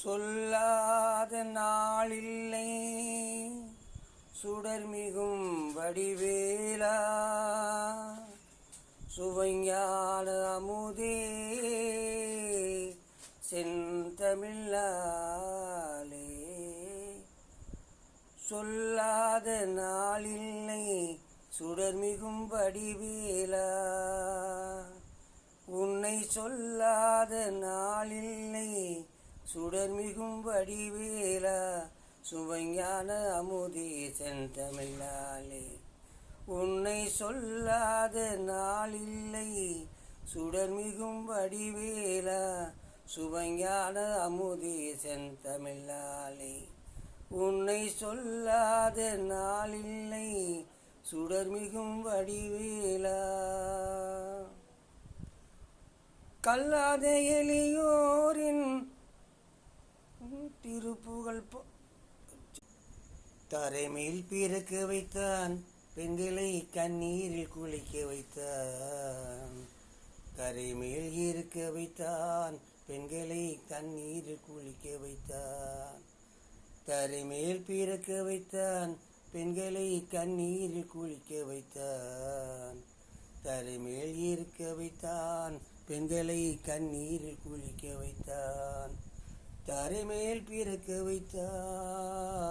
சொல்லாத நாளில்லை சுடர்மிகும் வடிவேலா சுவைஞான அமுதே செந்தமிழாலே. சொல்லாத நாளில்லை சுடர்மிகும் வடிவேலா உன்னை சொல்லாத நாளில்லை சுடர்மிகும் வடிவேலா சுவைஞான அமுதே செந்தமிழாலே. உன்னை சொல்லாத நாளில்லை சுடர்மிகும் வடிவேலா சுவைஞான அமுதே செந்தமிழாலே. உன்னை சொல்லாத நாளில்லை சுடர்மிகும் வடிவேலா. கல்லாத எளியோரின் திருப்புகழ் தரைமேல் பிறக்க வைத்தான், பெண்களை கண்ணீரில் குளிக்க வைத்தான். கரைமேல் இருக்க வைத்தான், பெண்களை கண்ணீரில் குளிக்க வைத்தான். தரைமேல் பிறக்க வைத்தான், பெண்களை கண்ணீரில் குளிக்க வைத்தான். தரைமேல் இருக்க வைத்தான், பெண்களை கண்ணீரில் குளிக்க வைத்தான். தரைமேல் பிறக்க வைத்தான்.